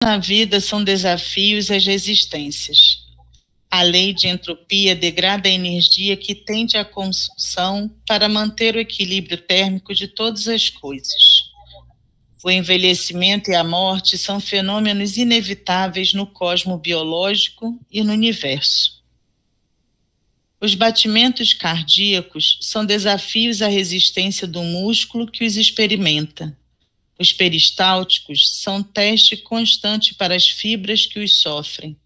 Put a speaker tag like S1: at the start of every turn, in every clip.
S1: Na vida são desafios as resistências. A lei de entropia degrada a energia que tende à consumo para manter o equilíbrio térmico de todas as coisas. O envelhecimento e a morte são fenômenos inevitáveis no cosmo biológico e no universo. Os batimentos cardíacos são desafios à resistência do músculo que os experimenta. Os peristálticos são teste constante para as fibras que os sofrem.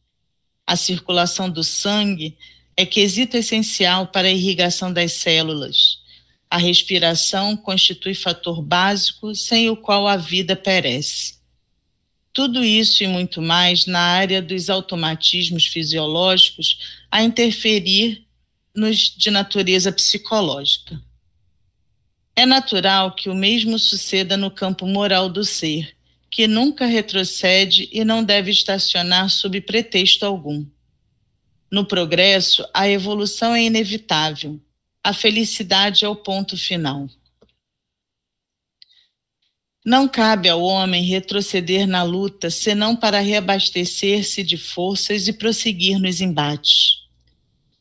S1: A circulação do sangue é quesito essencial para a irrigação das células. A respiração constitui fator básico sem o qual a vida perece. Tudo isso e muito mais na área dos automatismos fisiológicos a interferir nos de natureza psicológica. É natural que o mesmo suceda no campo moral do ser, que nunca retrocede e não deve estacionar sob pretexto algum. No progresso, a evolução é inevitável. A felicidade é o ponto final. Não cabe ao homem retroceder na luta, senão para reabastecer-se de forças e prosseguir nos embates.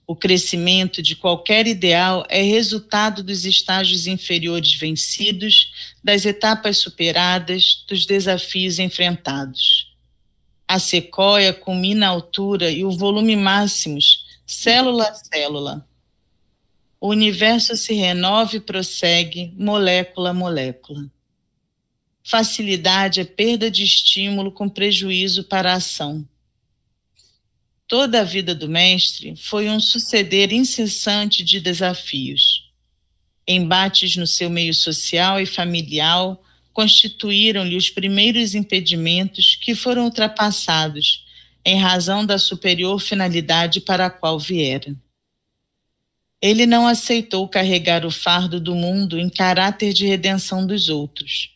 S1: O crescimento de qualquer ideal é resultado dos estágios inferiores vencidos, das etapas superadas, dos desafios enfrentados. A sequoia culmina a altura e o volume máximos, célula a célula. O universo se renova e prossegue, molécula a molécula. Facilidade é perda de estímulo com prejuízo para a ação. Toda a vida do mestre foi um suceder incessante de desafios. Embates no seu meio social e familiar constituíram-lhe os primeiros impedimentos que foram ultrapassados em razão da superior finalidade para a qual viera. Ele não aceitou carregar o fardo do mundo em caráter de redenção dos outros,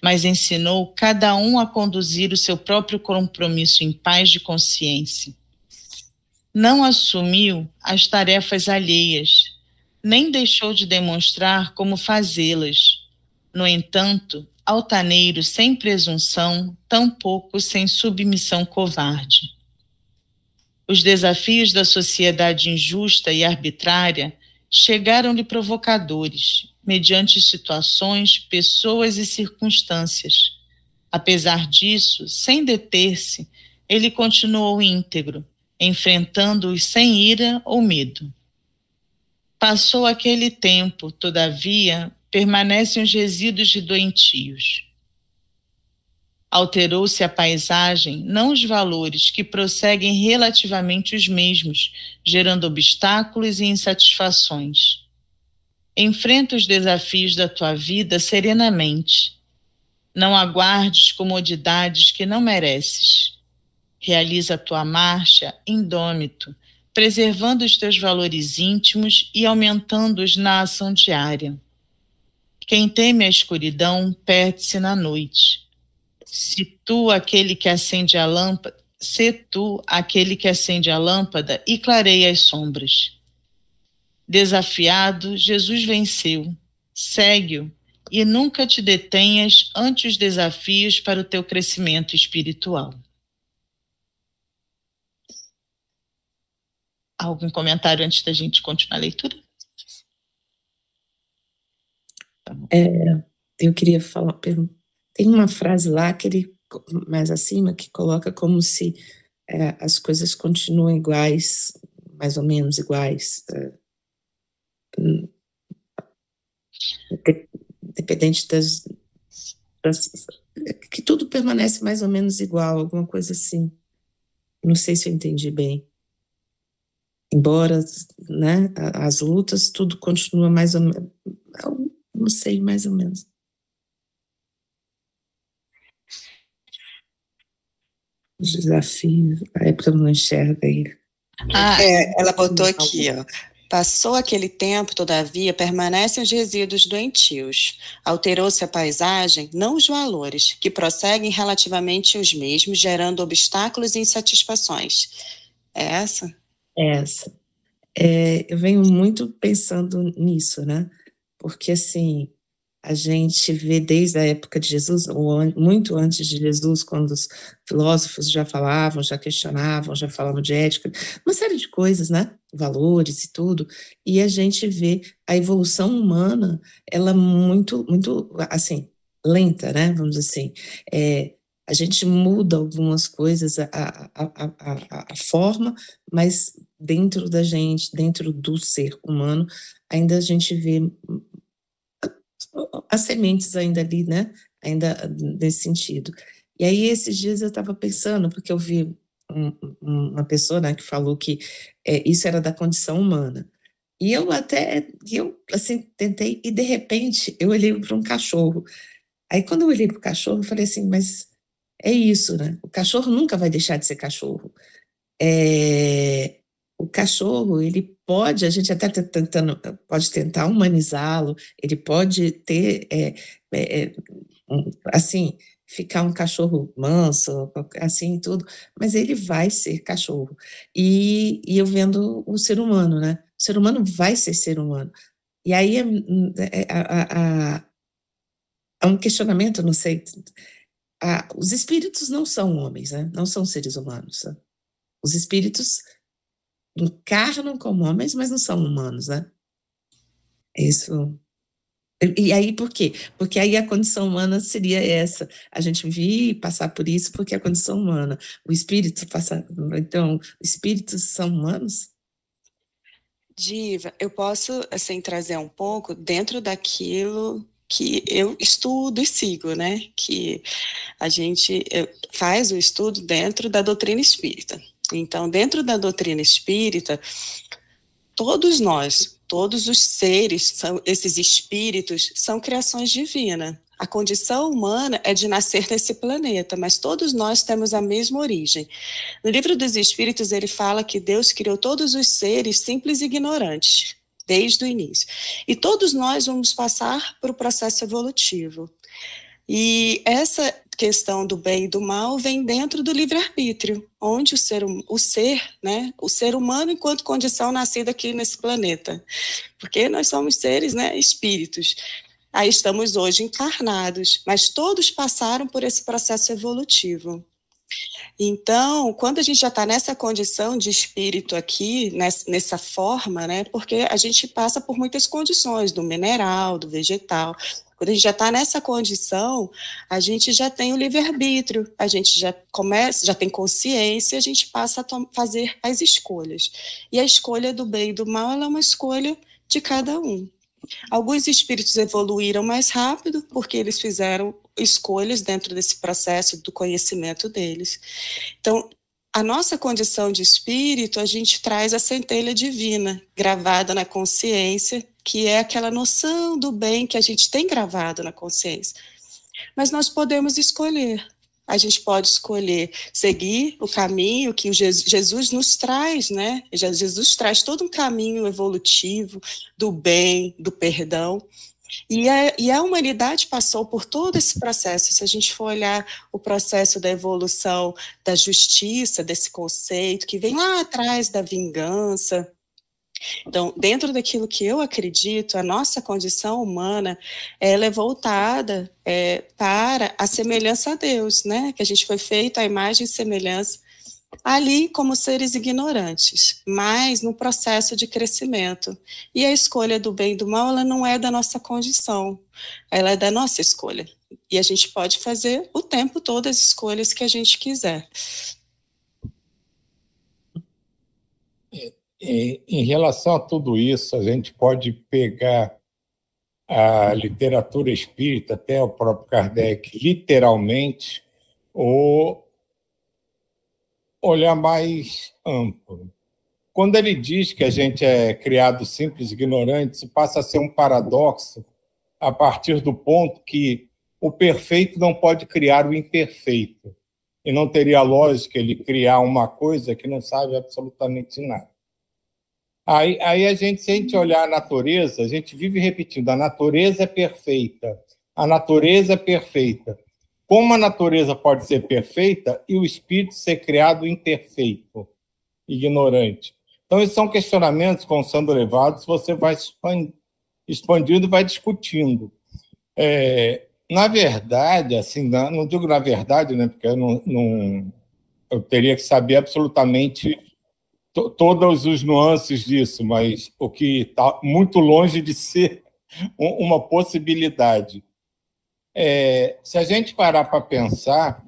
S1: mas ensinou cada um a conduzir o seu próprio compromisso em paz de consciência. Não assumiu as tarefas alheias, nem deixou de demonstrar como fazê-las. No entanto, altaneiro sem presunção, tampouco sem submissão covarde. Os desafios da sociedade injusta e arbitrária chegaram-lhe provocadores, mediante situações, pessoas e circunstâncias. Apesar disso, sem deter-se, ele continuou íntegro, enfrentando-os sem ira ou medo. Passou aquele tempo, todavia, permanecem os resíduos de doentios. Alterou-se a paisagem, não os valores, que prosseguem relativamente os mesmos, gerando obstáculos e insatisfações. Enfrenta os desafios da tua vida serenamente. Não aguardes comodidades que não mereces. Realiza a tua marcha indômito, preservando os teus valores íntimos e aumentando-os na ação diária. Quem teme a escuridão perde-se na noite. Se tu aquele que acende a lâmpada, se tu aquele que acende a lâmpada e clareia as sombras. Desafiado, Jesus venceu. Segue-o e nunca te detenhas ante os desafios para o teu crescimento espiritual. Algum comentário antes da gente continuar a leitura?
S2: Eu queria falar, tem uma frase lá que ele, mais acima, que coloca como se as coisas continuam iguais, mais ou menos iguais, dependente das que tudo permanece mais ou menos igual, alguma coisa assim. Não sei se eu entendi bem. Embora, né, as lutas, tudo continua mais ou menos, não sei, mais ou menos. Os desafios, a época não enxerga ele.
S3: Ela botou aqui, ó. Passou aquele tempo, todavia, permanecem os resíduos doentios. Alterou-se a paisagem, não os valores, que prosseguem relativamente os mesmos, gerando obstáculos e insatisfações. É essa?
S2: É essa. Eu venho muito pensando nisso, né? Porque, assim, a gente vê desde a época de Jesus, ou muito antes de Jesus, quando os filósofos já falavam, já questionavam, já falavam de ética, uma série de coisas, né? Valores e tudo, e a gente vê a evolução humana, ela muito, muito, assim, lenta, né? Vamos dizer assim. A gente muda algumas coisas, a forma, mas dentro da gente, dentro do ser humano, ainda a gente vê as sementes ainda ali, né? Ainda nesse sentido. E aí, esses dias eu estava pensando, porque eu vi uma pessoa, né, que falou que isso era da condição humana. E eu assim, tentei, e de repente, eu olhei para um cachorro. Aí, quando eu olhei para o cachorro, eu falei assim, mas é isso, né? O cachorro nunca vai deixar de ser cachorro. O cachorro, ele pode, a gente até pode tentar humanizá-lo, ele pode ter, assim, ficar um cachorro manso, assim, tudo, mas ele vai ser cachorro. E eu vendo o ser humano, né? O ser humano vai ser ser humano. E aí há um questionamento, não sei, os espíritos não são homens, né? Não são seres humanos. Né? Os espíritos encarnam como homens, mas não são humanos, né? Isso. E aí, por quê? Porque aí a condição humana seria essa. A gente vir passar por isso porque é a condição humana. O espírito passa... Então, espíritos são humanos?
S3: Diva, eu posso, assim, trazer um pouco dentro daquilo que eu estudo e sigo, né? Que a gente faz o estudo dentro da doutrina espírita. Então, dentro da doutrina espírita, todos nós, todos os seres, esses espíritos, são criações divinas. A condição humana é de nascer nesse planeta, mas todos nós temos a mesma origem. No livro dos Espíritos, ele fala que Deus criou todos os seres simples e ignorantes, desde o início. E todos nós vamos passar por o processo evolutivo. E essa questão do bem e do mal vem dentro do livre-arbítrio, onde o ser humano enquanto condição nascida aqui nesse planeta. Porque nós somos seres, né, espíritos. Aí estamos hoje encarnados, mas todos passaram por esse processo evolutivo. Então, quando a gente já está nessa condição de espírito aqui, nessa forma, né, porque a gente passa por muitas condições, do mineral, do vegetal. Quando a gente já está nessa condição, a gente já tem o livre-arbítrio, a gente já tem consciência, a gente passa a fazer as escolhas. E a escolha do bem e do mal, ela é uma escolha de cada um. Alguns espíritos evoluíram mais rápido, porque eles fizeram escolhas dentro desse processo do conhecimento deles. Então, a nossa condição de espírito, a gente traz a centelha divina, gravada na consciência, que é aquela noção do bem que a gente tem gravado na consciência. Mas nós podemos escolher. A gente pode escolher seguir o caminho que Jesus nos traz, né? Jesus traz todo um caminho evolutivo do bem, do perdão. E a humanidade passou por todo esse processo. Se a gente for olhar o processo da evolução da justiça, desse conceito, que vem lá atrás da vingança. Então, dentro daquilo que eu acredito, a nossa condição humana, ela é voltada para a semelhança a Deus, né? Que a gente foi feito à imagem e semelhança ali como seres ignorantes, mas no processo de crescimento. E a escolha do bem e do mal, ela não é da nossa condição, ela é da nossa escolha. E a gente pode fazer o tempo todo as escolhas que a gente quiser.
S4: Em relação a tudo isso, a gente pode pegar a literatura espírita, até o próprio Kardec, literalmente, ou olhar mais amplo. Quando ele diz que a gente é criado simples e ignorante, isso passa a ser um paradoxo a partir do ponto que o perfeito não pode criar o imperfeito. E não teria lógica ele criar uma coisa que não sabe absolutamente nada. Aí a gente, se a gente olhar a natureza, a gente vive repetindo, a natureza é perfeita, a natureza é perfeita. Como a natureza pode ser perfeita e o espírito ser criado imperfeito, ignorante? Então, esses são questionamentos que vão sendo levados, você vai expandindo e vai discutindo. Na verdade, assim, não digo na verdade, né, porque eu teria que saber absolutamente todos os nuances disso, mas o que está muito longe de ser uma possibilidade. Se a gente parar para pensar,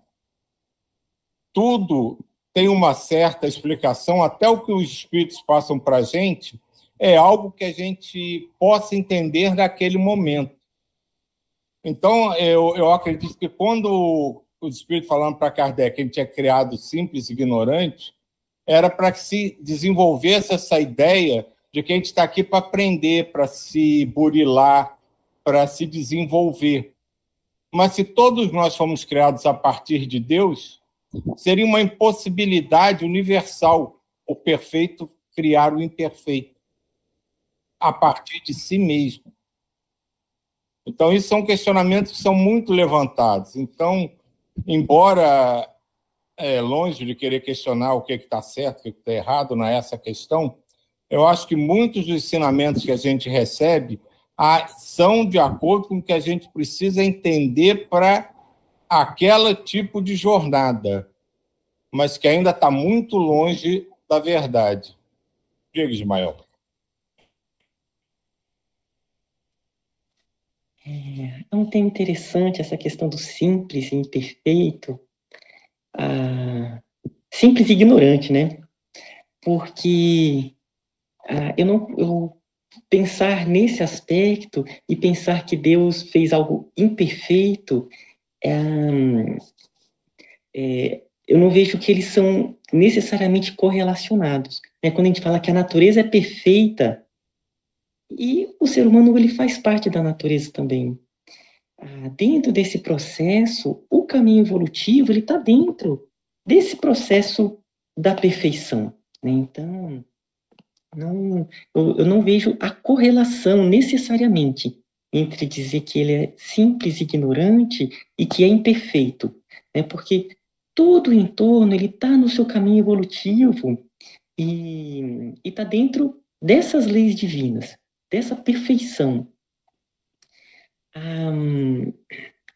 S4: tudo tem uma certa explicação, até o que os espíritos passam para a gente é algo que a gente possa entender naquele momento. Então, eu acredito que quando os espíritos falaram para Kardec que a gente é criado simples e ignorante, era para que se desenvolvesse essa ideia de que a gente está aqui para aprender, para se burilar, para se desenvolver. Mas se todos nós fomos criados a partir de Deus, seria uma impossibilidade universal o perfeito criar o imperfeito a partir de si mesmo. Então, isso são questionamentos que são muito levantados. Então, embora longe de querer questionar o que está certo, o que está errado, não é essa a questão, eu acho que muitos dos ensinamentos que a gente recebe são de acordo com o que a gente precisa entender para aquele tipo de jornada, mas que ainda está muito longe da verdade. Diga, Ismael.
S5: É um tema interessante essa questão do simples e imperfeito, simples e ignorante, né? Porque eu pensar nesse aspecto e pensar que Deus fez algo imperfeito, eu não vejo que eles são necessariamente correlacionados. Né? Quando a gente fala que a natureza é perfeita, e o ser humano ele faz parte da natureza também. Dentro desse processo, o caminho evolutivo ele está dentro desse processo da perfeição. Né? Então, eu não vejo a correlação necessariamente entre dizer que ele é simples, ignorante e que é imperfeito, né? Porque todo o entorno ele está no seu caminho evolutivo e está dentro dessas leis divinas, dessa perfeição.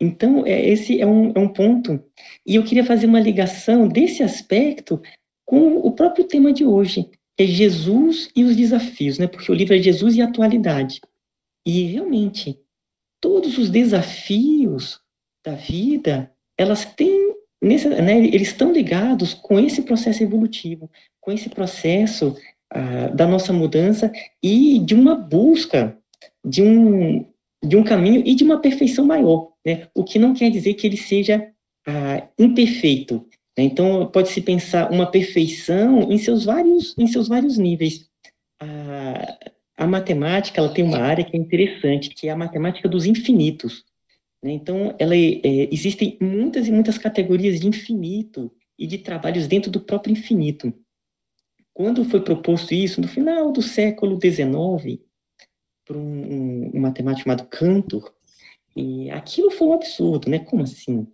S5: Então, esse é um ponto, e eu queria fazer uma ligação desse aspecto com o próprio tema de hoje, é Jesus e os desafios, né? Porque o livro é Jesus e a atualidade. E, realmente, todos os desafios da vida, elas têm, né, eles estão ligados com esse processo evolutivo, com esse processo da nossa mudança e de uma busca de um caminho e de uma perfeição maior, né? O que não quer dizer que ele seja imperfeito. Né? Então, pode-se pensar uma perfeição em seus vários níveis. A matemática ela tem uma área que é interessante, que é a matemática dos infinitos. Né? Então, existem muitas e muitas categorias de infinito e de trabalhos dentro do próprio infinito. Quando foi proposto isso, no final do século XIX, por um matemático chamado Cantor, e aquilo foi um absurdo, né? Como assim?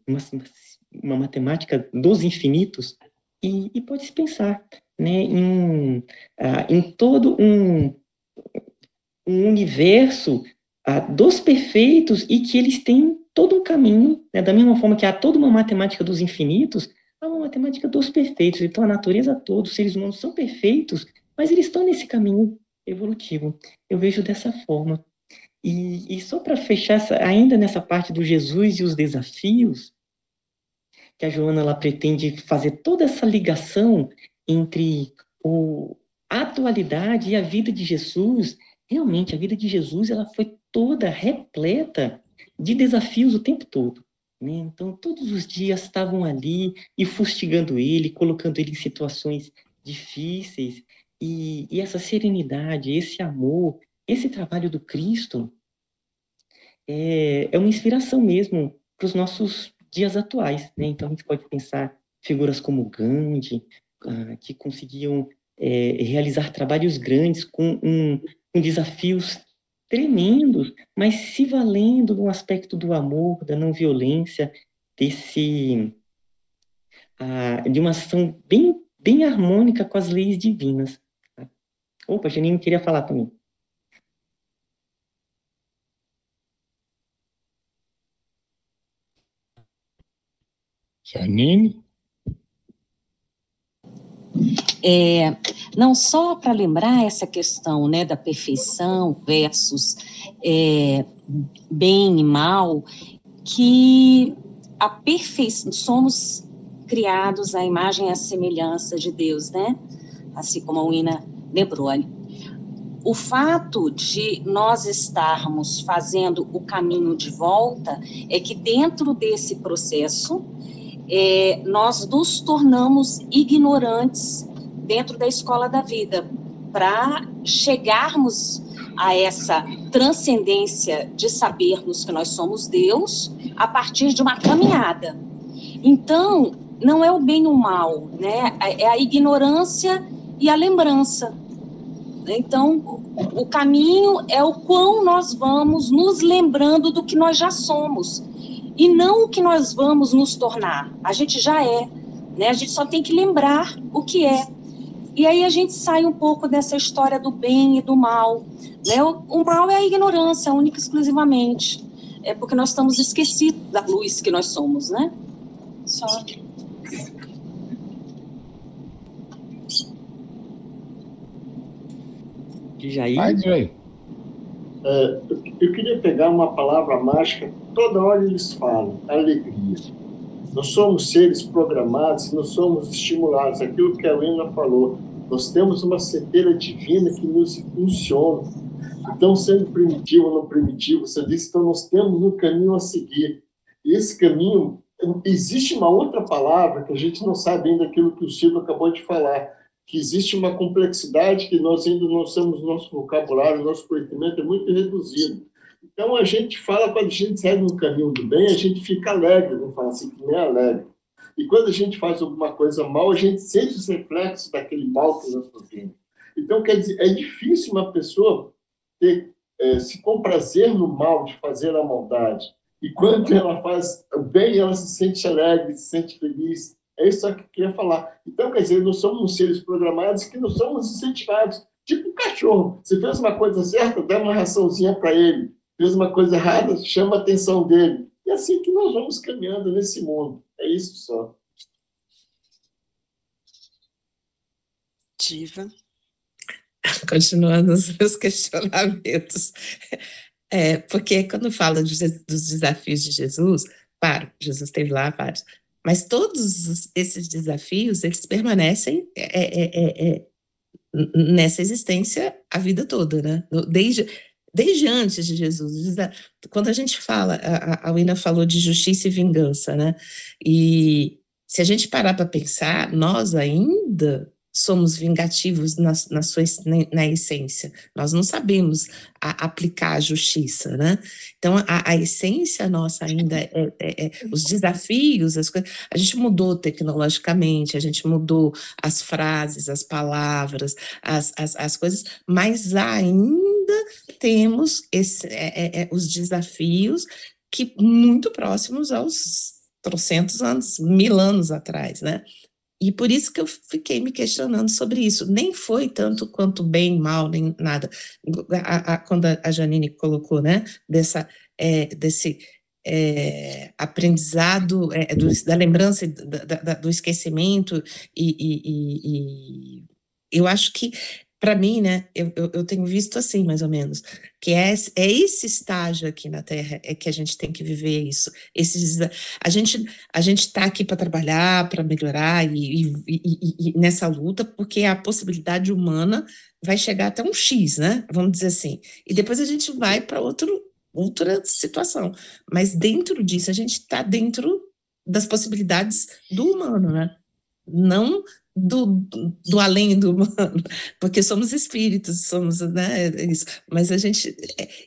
S5: Uma matemática dos infinitos? E pode-se pensar, né, em todo um universo dos perfeitos e que eles têm todo um caminho, né, da mesma forma que há toda uma matemática dos infinitos, há uma matemática dos perfeitos. Então, a natureza toda, os seres humanos são perfeitos, mas eles estão nesse caminho evolutivo. Eu vejo dessa forma. E só para fechar, ainda nessa parte do Jesus e os desafios, que a Joana ela pretende fazer toda essa ligação entre a atualidade e a vida de Jesus. Realmente, a vida de Jesus ela foi toda repleta de desafios o tempo todo. Né? Então, todos os dias estavam ali e fustigando ele, colocando ele em situações difíceis. E essa serenidade, esse amor, esse trabalho do Cristo é uma inspiração mesmo para os nossos dias atuais. Né? Então, a gente pode pensar figuras como Gandhi, que conseguiam realizar trabalhos grandes com desafios tremendos, mas se valendo do aspecto do amor, da não violência, de uma ação bem, bem harmônica com as leis divinas. Opa, Janine queria falar também.
S4: Janine?
S6: Não só para lembrar essa questão, né, da perfeição versus bem e mal, que somos criados à imagem e à semelhança de Deus, né? Assim como a Wina lembrou ali. O fato de nós estarmos fazendo o caminho de volta é que dentro desse processo nós nos tornamos ignorantes dentro da escola da vida, para chegarmos a essa transcendência de sabermos que nós somos Deus a partir de uma caminhada. Então, não é o bem e o mal, né? É a ignorância e a lembrança. Então, o caminho é o quão nós vamos nos lembrando do que nós já somos, e não o que nós vamos nos tornar. A gente já é, né? A gente só tem que lembrar o que é. E aí a gente sai um pouco dessa história do bem e do mal, né? O mal é a ignorância, única e exclusivamente. É porque nós estamos esquecidos da luz que nós somos, né? Só.
S4: Jair?
S7: Eu queria pegar uma palavra mágica, toda hora eles falam, alegria. Nós somos seres programados, nós somos estimulados. Aquilo que a Wina falou, nós temos uma centelha divina que nos impulsiona. Então, sendo primitivo ou não primitivo, você disse, então nós temos um caminho a seguir. E esse caminho, existe uma outra palavra que a gente não sabe ainda aquilo que o Silvio acabou de falar, que existe uma complexidade que nós ainda não temos, nosso vocabulário, nosso conhecimento é muito reduzido. Então, a gente fala, quando a gente segue no caminho do bem, a gente fica alegre, não fala assim, que nem alegre. E quando a gente faz alguma coisa mal, a gente sente os reflexos daquele mal que nós fazemos. Então, quer dizer, é difícil uma pessoa se comprazer no mal, de fazer a maldade. E quando ela faz o bem, ela se sente alegre, se sente feliz. É isso que eu queria falar. Então, quer dizer, nós somos seres programados que não somos incentivados. Tipo um cachorro. Você fez uma coisa certa, dá uma raçãozinha para ele. Fez uma coisa errada, chama a atenção dele. E é assim que nós vamos caminhando nesse mundo. É isso só.
S3: Diva.
S2: Continuando os meus questionamentos. Porque quando fala dos desafios de Jesus, claro, Jesus esteve lá, vários, mas todos esses desafios, eles permanecem nessa existência a vida toda, né? Desde antes de Jesus. Quando a gente fala, a Wina falou de justiça e vingança, né? E se a gente parar para pensar, nós ainda somos vingativos na essência. Nós não sabemos aplicar a justiça, né? Então, a essência nossa ainda os desafios, as coisas. A gente mudou tecnologicamente, a gente mudou as frases, as palavras, as coisas, mas ainda temos os desafios que muito próximos aos 300 anos, 1000 anos atrás, né? E por isso que eu fiquei me questionando sobre isso. Nem foi tanto quanto bem, mal, nem nada. Quando a Janine colocou, né, desse aprendizado, da lembrança, do esquecimento, e eu acho que, para mim, né, eu tenho visto assim, mais ou menos, que é esse estágio aqui na Terra que a gente tem que viver isso. A gente está aqui para trabalhar, para melhorar e nessa luta, porque a possibilidade humana vai chegar até um X, né? Vamos dizer assim. E depois a gente vai para outra situação. Mas dentro disso, a gente está dentro das possibilidades do humano, né? Não do além do humano, porque somos espíritos, somos, né, isso, mas a gente,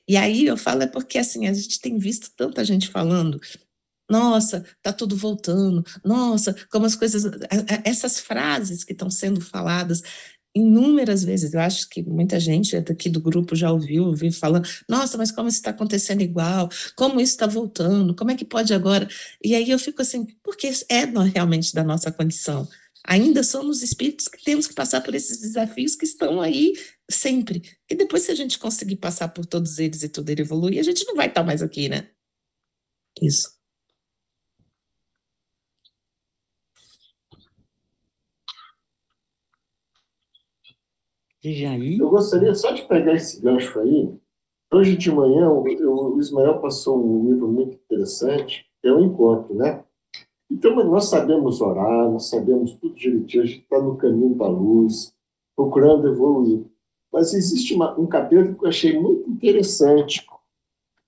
S2: e aí eu falo porque assim, a gente tem visto tanta gente falando, nossa, tá tudo voltando, nossa, como as coisas, essas frases que estão sendo faladas inúmeras vezes, eu acho que muita gente daqui do grupo já ouviu falando, nossa, mas como isso está acontecendo igual, como isso está voltando, como é que pode agora? E aí eu fico assim, porque realmente da nossa condição. Ainda somos espíritos que temos que passar por esses desafios que estão aí sempre. E depois, se a gente conseguir passar por todos eles e tudo ele evoluir, a gente não vai estar mais aqui, né? Isso.
S5: Veja aí.
S7: Eu gostaria só de pegar esse gancho aí. Hoje de manhã, o Ismael passou um livro muito interessante, que é o Encontro, né? Então, nós sabemos orar, nós sabemos tudo direitinho, a gente está no caminho da luz, procurando evoluir. Mas existe um capítulo que eu achei muito interessante,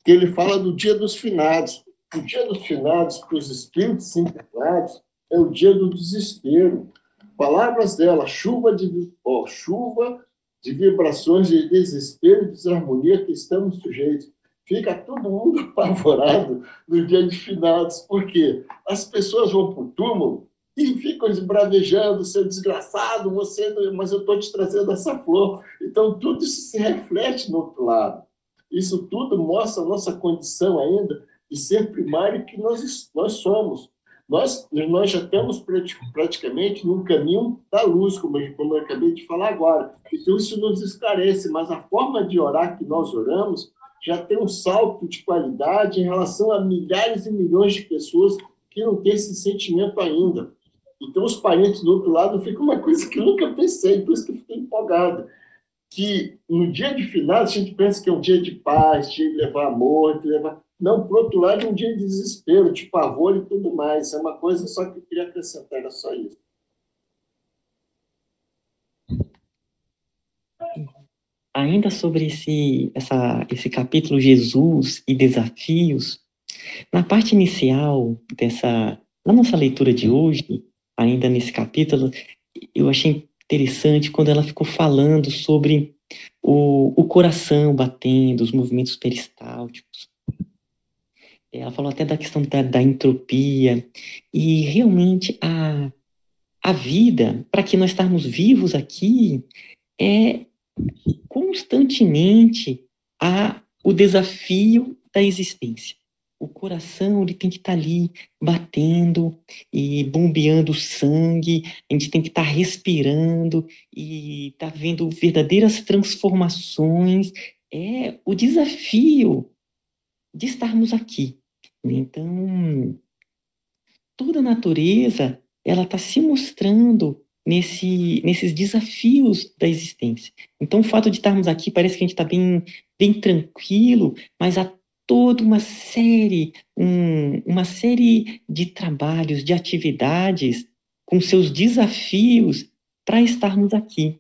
S7: que ele fala do dia dos finados. O dia dos finados, para os espíritos internados, é o dia do desespero. Palavras dela, chuva de vibrações de desespero e desarmonia que estamos sujeitos. Fica todo mundo apavorado no dia de finados, porque as pessoas vão para o túmulo e ficam esbravejando, seu desgraçado, mas eu estou te trazendo essa flor. Então, tudo isso se reflete no outro lado. Isso tudo mostra a nossa condição ainda de ser primário que nós somos. Nós já estamos praticamente num caminho da luz, como eu acabei de falar agora. Então, isso nos esclarece, mas a forma de orar que nós oramos já tem um salto de qualidade em relação a milhares e milhões de pessoas que não têm esse sentimento ainda. Então, os parentes do outro lado ficam uma coisa que eu nunca pensei, por isso que eu fiquei empolgado. Que no dia de finados a gente pensa que é um dia de paz, de levar amor, de levar... Não, por outro lado, é um dia de desespero, de pavor e tudo mais. É uma coisa só que eu queria acrescentar, era só isso.
S5: Ainda sobre esse capítulo Jesus e desafios, na parte inicial na nossa leitura de hoje, ainda nesse capítulo, eu achei interessante quando ela ficou falando sobre o coração batendo, os movimentos peristálticos. Ela falou até da questão da entropia, e realmente a vida, para que nós estarmos vivos aqui, é constantemente o desafio da existência. O coração ele tem que estar ali batendo e bombeando sangue, a gente tem que estar respirando e estar vendo verdadeiras transformações. É o desafio de estarmos aqui. Então, toda a natureza ela está se mostrando nesses desafios da existência. Então, o fato de estarmos aqui parece que a gente está bem tranquilo, mas há toda uma série de trabalhos, de atividades com seus desafios para estarmos aqui.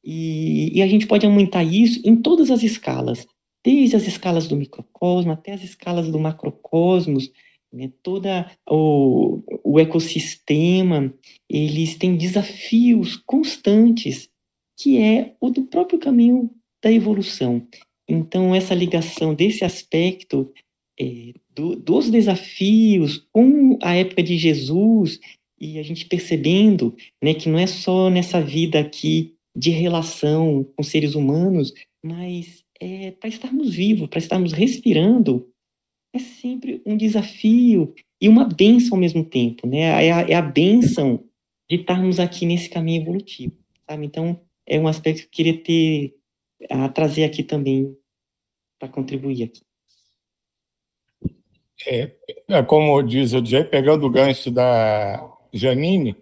S5: E a gente pode aumentar isso em todas as escalas, desde as escalas do microcosmo até as escalas do macrocosmos, né? Todo o ecossistema, eles têm desafios constantes, que é o do próprio caminho da evolução. Então, essa ligação desse aspecto dos desafios com a época de Jesus, e a gente percebendo, né, que não é só nessa vida aqui de relação com seres humanos, mas para estarmos vivos, para estarmos respirando, é sempre um desafio e uma bênção ao mesmo tempo, né? É a bênção de estarmos aqui nesse caminho evolutivo, sabe? Então, é um aspecto que eu queria trazer aqui também para contribuir aqui.
S4: Como diz o Jay, pegando o gancho da Janine,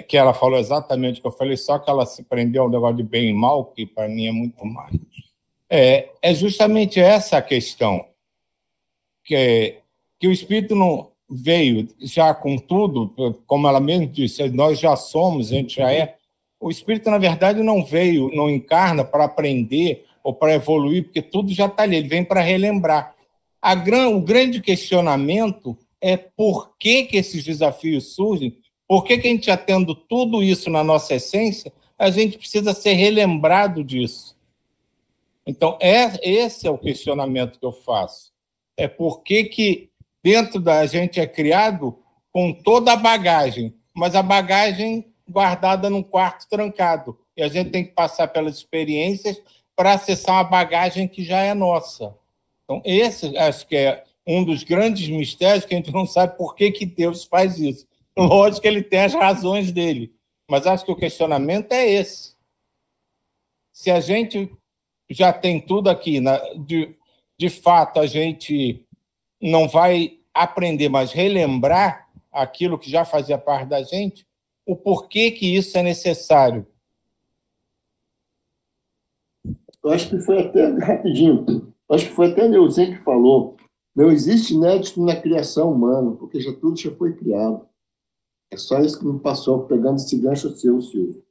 S4: que ela falou exatamente o que eu falei, só que ela se prendeu ao negócio de bem e mal, que para mim é muito mais. É justamente essa a questão, que o Espírito não veio já com tudo, como ela mesmo disse, nós já somos, a gente já é. O Espírito, na verdade, não veio, não encarna para aprender ou para evoluir, porque tudo já está ali, ele vem para relembrar. O grande questionamento é por que esses desafios surgem, por que a gente já tendo tudo isso na nossa essência, a gente precisa ser relembrado disso. Então, esse é o questionamento que eu faço. É por que dentro da gente é criado com toda a bagagem, mas a bagagem guardada num quarto trancado. E a gente tem que passar pelas experiências para acessar uma bagagem que já é nossa. Então, esse acho que é um dos grandes mistérios que a gente não sabe por que Deus faz isso. Lógico que ele tem as razões dele, mas acho que o questionamento é esse. Se a gente já tem tudo aqui, de fato, a gente não vai aprender, mas relembrar aquilo que já fazia parte da gente, o porquê que isso é necessário.
S7: Eu acho que foi até, rapidinho, eu acho que foi até Neuzinho que falou, não existe inédito na criação humana, porque tudo já foi criado. É só isso que me passou, pegando esse gancho seu, Silvio.